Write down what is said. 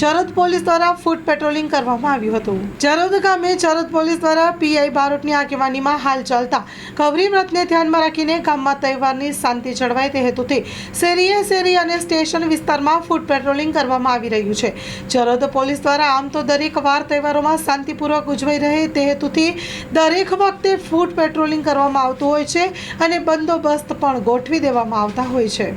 ચરોદ police દ્વારા ફૂટ patrolling કરવામાં આવ્યું હતું। ચરોદ ગામે ચરોદ પોલીસ દ્વારા પીઆઈ બારોટની આગેવાનીમાં હાલ ચાલતા ગૌરી વ્રતને ધ્યાનમાં રાખીને ગામમાં તહેવારની શાંતિ જળવાય તે હેતુથી શેરી અને સ્ટેશન વિસ્તારમાં ફૂટ પેટ્રોલિંગ કરવામાં આવી રહ્યું છે। ચરોદ પોલીસ દ્વારા આમ તો દરેક વાર તહેવારોમાં શાંતિપૂર્વક ઉજવાઈ રહે તે હેતુથી દરેક વખતે ફૂટ પેટ્રોલિંગ કરવામાં આવતું હોય છે અને બંદોબસ્ત પણ ગોઠવી દેવામાં આવતા હોય છે।